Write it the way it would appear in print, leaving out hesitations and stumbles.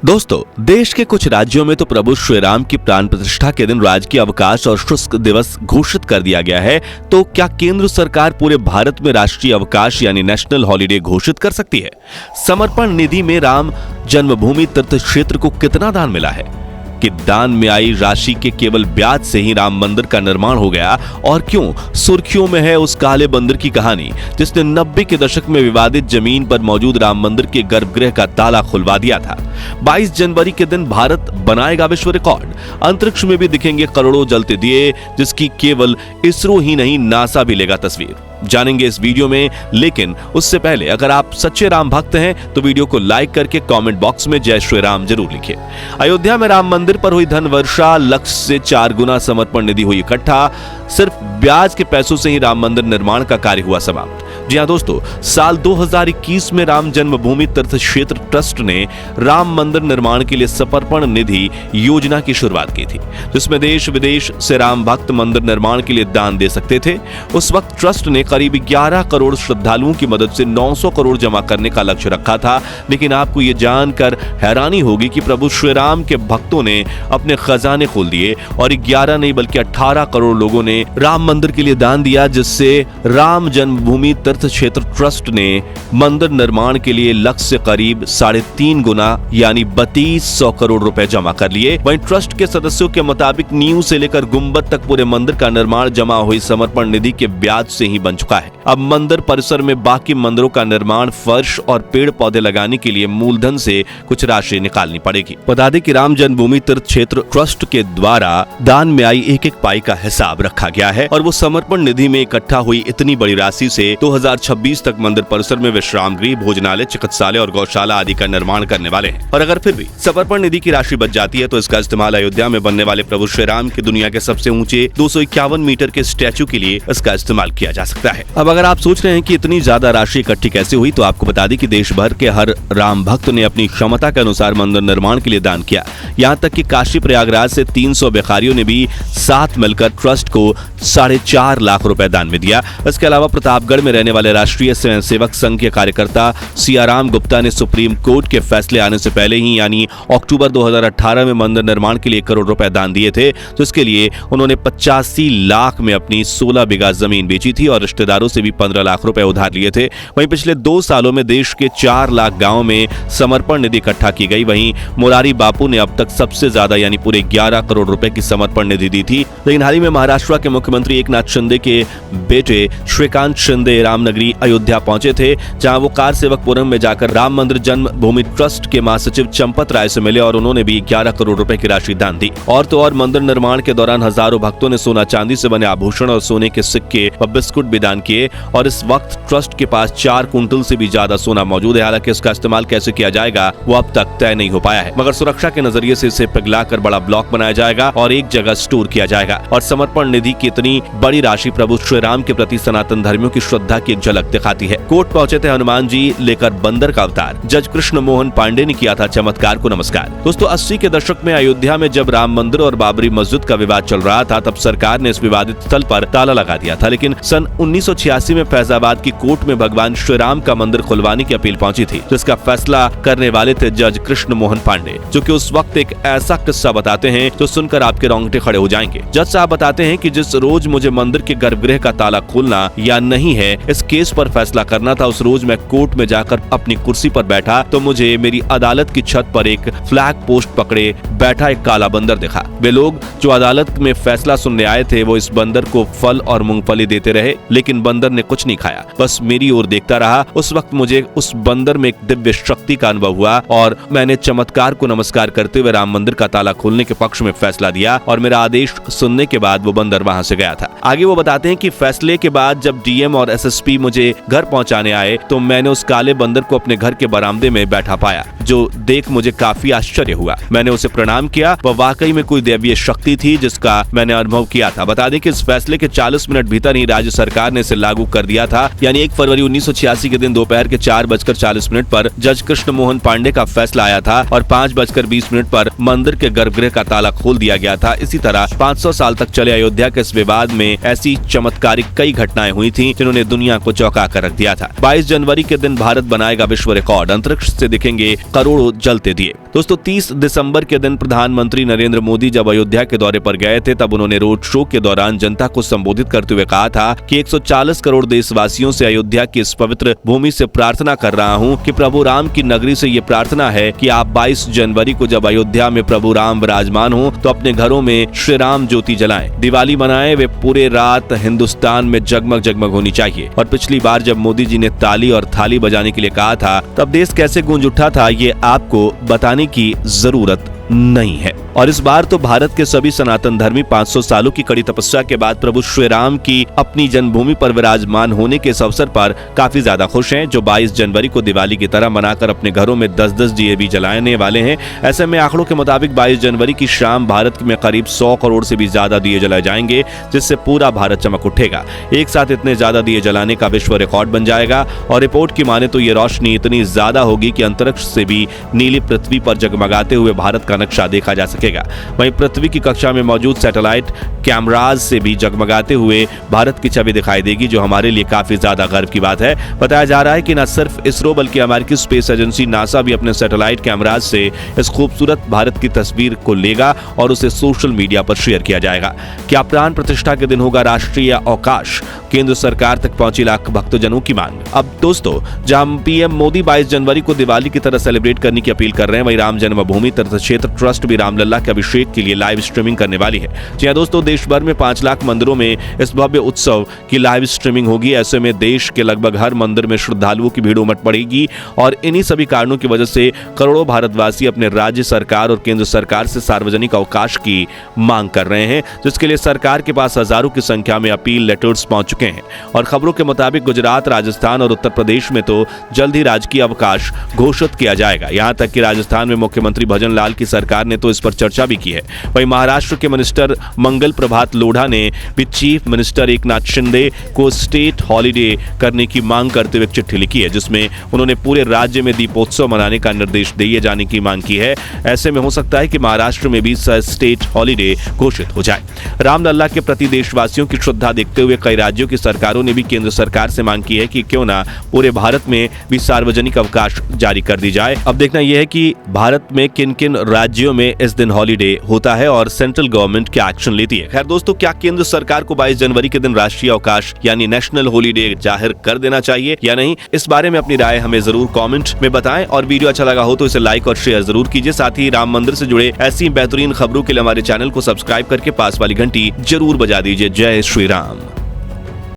दोस्तों, देश के कुछ राज्यों में तो प्रभु श्री राम की प्राण प्रतिष्ठा के दिन राजकीय अवकाश और शुष्क दिवस घोषित कर दिया गया है। तो क्या केंद्र सरकार पूरे भारत में राष्ट्रीय अवकाश यानी नेशनल हॉलिडे घोषित कर सकती है? समर्पण निधि में राम जन्मभूमि तीर्थ क्षेत्र को कितना दान मिला है कि दान में आई राशि के केवल ब्याज से ही राम मंदिर का निर्माण हो गया? और क्यों सुर्खियों में है उस काले बंदर की कहानी जिसने 90 के दशक में विवादित जमीन पर मौजूद राम मंदिर के गर्भगृह का ताला खुलवा दिया था। 22 जनवरी के दिन भारत बनाएगा विश्व रिकॉर्ड। अंतरिक्ष में भी दिखेंगे करोड़ों जलते दिए, जिसकी केवल इसरो ही नहीं नासा भी लेगा तस्वीर। जानेंगे इस वीडियो में, लेकिन उससे पहले अगर आप सच्चे राम भक्त हैं तो वीडियो को लाइक करके कमेंट बॉक्स में जय श्री राम जरूर लिखिए। अयोध्या में राम मंदिर पर हुई धन वर्षा, लक्ष्य से 4 गुना समर्पण निधि हुई इकट्ठा। सिर्फ ब्याज के पैसों से ही राम मंदिर निर्माण का कार्य हुआ समाप्त। जी हां दोस्तों, साल 2021 में राम जन्मभूमि तीर्थ क्षेत्र ट्रस्ट ने राम मंदिर निर्माण के लिए समर्पण निधि योजना की शुरुआत की थी, जिसमें देश विदेश से राम भक्त मंदिर निर्माण के लिए दान दे सकते थे। उस वक्त ट्रस्ट ने करीब 11 करोड़ श्रद्धालुओं की मदद से 900 करोड़ जमा करने का लक्ष्य रखा था। लेकिन आपको यह जानकर हैरानी होगी कि प्रभु श्री राम के भक्तों ने अपने खजाने खोल दिए और 11 नहीं बल्कि 18 करोड़ लोगों ने राम मंदिर के लिए दान दिया, जिससे राम जन्मभूमि तीर्थ क्षेत्र ट्रस्ट ने मंदिर निर्माण के लिए लक्ष्य से करीब 3.5 गुना यानी 3200 करोड़ रुपए जमा कर लिए। वहीं ट्रस्ट के सदस्यों के मुताबिक नींव से लेकर गुंबद तक पूरे मंदिर का निर्माण जमा हुई समर्पण निधि के ब्याज से ही बन चुका है। अब मंदिर परिसर में बाकी मंदिरों का निर्माण, फर्श और पेड़ पौधे लगाने के लिए मूलधन से कुछ राशि निकालनी पड़ेगी। बता दें कि राम जन्मभूमि तीर्थ क्षेत्र ट्रस्ट के द्वारा दान में आई एक पाई का हिसाब रखा गया है और वो समर्पण निधि में इकट्ठा हुई इतनी बड़ी राशि से 2026 तक मंदिर परिसर में विश्राम गृह, भोजनालय, चिकित्सालय और गौशाला आदि का निर्माण करने वाले हैं। और अगर फिर भी समर्पण निधि की राशि बच जाती है तो इसका इस्तेमाल अयोध्या में बनने वाले प्रभु श्री राम के दुनिया के सबसे ऊंचे 251 मीटर के स्टैचू के लिए इसका इस्तेमाल किया जा सकता है। अब अगर आप सोच रहे हैं कि इतनी ज्यादा राशि इकट्ठी कैसे हुई, तो आपको बता दें कि देश भर के हर राम भक्त ने अपनी क्षमता के अनुसार मंदिर निर्माण के लिए दान किया। यहाँ तक कि काशी प्रयागराज से 300 भिखारियों ने भी साथ मिलकर ट्रस्ट को 4.5 लाख रुपए दान में दिया। इसके अलावा प्रतापगढ़ में रहने वाले राष्ट्रीय स्वयंसेवक संघ के कार्यकर्ता सियाराम गुप्ता ने सुप्रीम कोर्ट के फैसले आने से पहले ही यानी अक्टूबर 2018 में मंदिर निर्माण के लिए 1 करोड़ रुपए दान दिए थे। तो इसके लिए उन्होंने 85 लाख में अपनी 16 बीघा जमीन बेची थी और रिश्तेदारों से भी 15 लाख रुपए उधार लिए थे। वहीं पिछले 2 सालों में देश के 4 लाख गांवों में समर्पण निधि इकट्ठा की गई। वहीं मोरारी बापू ने अब तक सबसे ज्यादा यानी पूरे 11 करोड़ रुपए की समर्पण निधि दी थी। लेकिन हाल ही में महाराष्ट्र के मुख्यमंत्री एकनाथ शिंदे के बेटे श्रीकांत शिंदे रामनगरी अयोध्या पहुंचे थे, जहां वो कार सेवकपुरम में जाकर राम मंदिर जन्मभूमि ट्रस्ट के महासचिव चंपत राय से मिले और उन्होंने भी 11 करोड़ रुपए की राशि दान दी। और तो और मंदिर निर्माण के दौरान हजारों भक्तों ने सोना चांदी से बने आभूषण और सोने के सिक्के व बिस्कुट भी दान किए। और इस वक्त ट्रस्ट के पास 4 कुंटल से भी ज्यादा सोना मौजूद है। हालांकि इसका इस्तेमाल कैसे किया जाएगा वो अब तक तय नहीं हो पाया है, मगर सुरक्षा के नजरिए से इसे पिघलाकर बड़ा ब्लॉक बनाया जाएगा और एक जगह स्टोर किया जाएगा। और समर्पण निधि की इतनी बड़ी राशि प्रभु श्री राम के प्रति सनातन धर्मियों की श्रद्धा की एक झलक दिखाती है। कोर्ट पहुंचे थे हनुमान जी लेकर बंदर का अवतार। जज कृष्ण मोहन पांडे ने किया था चमत्कार को नमस्कार। दोस्तों, 80 के दशक में अयोध्या में जब राम मंदिर और बाबरी मस्जिद का विवाद चल रहा था, तब सरकार ने इस विवादित स्थल पर ताला लगा दिया था। लेकिन सन 1986 में फैजाबाद की कोर्ट में भगवान श्री राम का मंदिर खुलवाने की अपील पहुंची थी, जिसका फैसला करने वाले थे जज कृष्ण मोहन पांडे, जो कि उस वक्त एक ऐसा किस्सा बताते हैं जो सुनकर आपके रोंगटे खड़े हो जाएंगे। जज साहब बताते हैं कि जिस रोज मुझे मंदिर के गर्भगृह का ताला खोलना या नहीं है इस केस पर फैसला करना था, उस रोज मैं कोर्ट में जाकर अपनी कुर्सी पर बैठा तो मुझे मेरी अदालत की छत पर एक फ्लैग पोस्ट पकड़े बैठा एक काला बंदर दिखा। वे लोग जो अदालत में फैसला सुनने आए थे वो इस बंदर को फल और मूंगफली देते रहे, लेकिन बंदर ने कुछ नहीं खाया, बस मेरी ओर देखता रहा। उस वक्त मुझे उस बंदर में एक दिव्य शक्ति का अनुभव हुआ और मैंने चमत्कार को नमस्कार करते हुए राम मंदिर का ताला खोलने के पक्ष में फैसला दिया और मेरा आदेश सुनने के बाद वो बंदर वहां से गया था। आगे वो बताते हैं कि फैसले के बाद जब डीएम और एसएसपी मुझे घर पहुंचाने आए तो मैंने उस काले बंदर को अपने घर के बरामदे में बैठा पाया, जो देख मुझे काफी आश्चर्य हुआ। मैंने उसे प्रणाम किया, वह वाकई में कोई दैवीय शक्ति थी जिसका मैंने अनुभव किया था। बता दें कि इस फैसले के 40 मिनट भीतर ही राज्य सरकार ने इसे लागू कर दिया था। यानी 1 फरवरी 1986 के दिन दोपहर के 4:40 पर जज कृष्ण मोहन पांडे का फैसला आया था और 5:20 पर मंदिर के गर्भगृह का ताला खोल दिया गया था। इसी तरह 500 साल तक चले अयोध्या के इस विवाद में ऐसी चमत्कारिक कई घटनाएं हुई थी जिन्होंने दुनिया दुनिया को चौंका कर रख दिया था। 22 जनवरी के दिन भारत बनाएगा विश्व रिकॉर्ड, अंतरिक्ष से दिखेंगे करोड़ों जलते दिए। दोस्तों 30 दिसंबर के दिन प्रधानमंत्री नरेंद्र मोदी जब अयोध्या के दौरे पर गए थे, तब उन्होंने रोड शो के दौरान जनता को संबोधित करते हुए कहा था कि 140 करोड़ देशवासियों से अयोध्या की इस पवित्र भूमि से प्रार्थना कर रहा हूं कि प्रभु राम की नगरी से ये प्रार्थना है कि आप 22 जनवरी को जब अयोध्या में प्रभु राम विराजमान हो तो अपने घरों में श्री राम ज्योति जलाएं, दिवाली मनाएं, वे पूरे रात हिंदुस्तान में जगमग जगमग होनी चाहिए। और पिछली बार जब मोदी जी ने ताली और थाली बजाने के लिए कहा था, तब देश कैसे गूंज उठा था ये आपको बताने की जरूरत नहीं है। और इस बार तो भारत के सभी सनातन धर्मी 500 सालों की कड़ी तपस्या के बाद प्रभु श्री राम की अपनी जन्मभूमि पर विराजमान होने के इस अवसर पर काफी ज्यादा खुश हैं, जो 22 जनवरी को दिवाली की तरह मनाकर अपने घरों में 10-10 दिए भी जलाने वाले हैं। ऐसे में आंकड़ों के मुताबिक 22 जनवरी की शाम भारत में करीब 100 करोड़ से भी ज्यादा दिए जलाए जाएंगे, जिससे पूरा भारत चमक उठेगा। एक साथ इतने ज्यादा दिए जलाने का विश्व रिकॉर्ड बन जाएगा और रिपोर्ट की माने तो ये रोशनी इतनी ज्यादा होगी कि अंतरिक्ष से भी नीली पृथ्वी पर जगमगाते हुए भारत का नक्शा देखा जा सकेगा। वहीं पृथ्वी की कक्षा में मौजूद सैटेलाइट कैमराज से भी जगमगाते हुए भारत की छवि दिखाई देगी, जो हमारे लिए काफी ज्यादा गर्व की बात है। बताया जा रहा है कि न सिर्फ इसरो बल्कि अमेरिकी स्पेस एजेंसी नासा भी अपने सैटेलाइट कैमराज से इस खूबसूरत भारत की तस्वीर को लेगा और उसे सोशल मीडिया पर शेयर किया जाएगा। क्या प्राण प्रतिष्ठा के दिन होगा राष्ट्रीय अवकाश? केंद्र सरकार तक पहुंची लाख भक्तजनों की मांग। अब दोस्तों, जहां पीएम मोदी 22 जनवरी को दिवाली की तरह सेलिब्रेट करने की अपील कर रहे हैं, वहीं राम जन्मभूमि तीर्थ क्षेत्र ट्रस्ट भी रामलला के अभिषेक के लिए लाइव स्ट्रीमिंग करने वाली है। जी हां दोस्तों, देश भर में 5 लाख मंदिरों में इस भव्य उत्सव की लाइव स्ट्रीमिंग होगी। ऐसे में देश के लगभग हर मंदिर में श्रद्धालुओं की भीड़ उमड़ पड़ेगी और इन्हीं सभी कारणों की वजह से करोड़ों भारतवासी अपने राज्य सरकार और केंद्र सरकार से सार्वजनिक अवकाश की मांग कर रहे हैं, जिसके लिए सरकार के पास हजारों की संख्या में अपील लेटर्स पहुंच चुके हैं। और खबरों के मुताबिक गुजरात, राजस्थान और उत्तर प्रदेश में तो जल्द ही राजकीय अवकाश घोषित किया जाएगा। यहां तक कि राजस्थान में मुख्यमंत्री भजन लाल की सरकार ने तो इस पर चर्चा भी की है। वहीं महाराष्ट्र के मिनिस्टर मंगल प्रभात लोढ़ा ने भी चीफ मिनिस्टर एकनाथ शिंदे को स्टेट हॉलिडे करने की मांग करते हुए चिट्ठी लिखी है, जिसमें उन्होंने पूरे राज्य में दीपोत्सव मनाने का निर्देश दिए जाने की मांग की है। ऐसे में हो सकता है कि महाराष्ट्र में भी स्टेट हॉलिडे घोषित हो जाए। रामलला के प्रति देशवासियों की श्रद्धा देखते हुए कई राज्यों की सरकारों ने भी केंद्र सरकार से मांग की है कि क्यों ना पूरे भारत में भी सार्वजनिक अवकाश जारी कर दी जाए। अब देखना यह है कि भारत में किन किन राज्यों में इस दिन हॉलिडे होता है और सेंट्रल गवर्नमेंट क्या एक्शन लेती है। खैर दोस्तों, क्या केंद्र सरकार को 22 जनवरी के दिन राष्ट्रीय अवकाश यानी नेशनल हॉलिडे जाहिर कर देना चाहिए या नहीं? इस बारे में अपनी राय हमें जरूर कमेंट में बताएं और वीडियो अच्छा लगा हो तो इसे लाइक और शेयर जरूर कीजिए। साथ ही राम मंदिर से जुड़े ऐसी बेहतरीन खबरों के लिए हमारे चैनल को सब्सक्राइब करके पास वाली घंटी जरूर बजा दीजिए। जय श्री राम।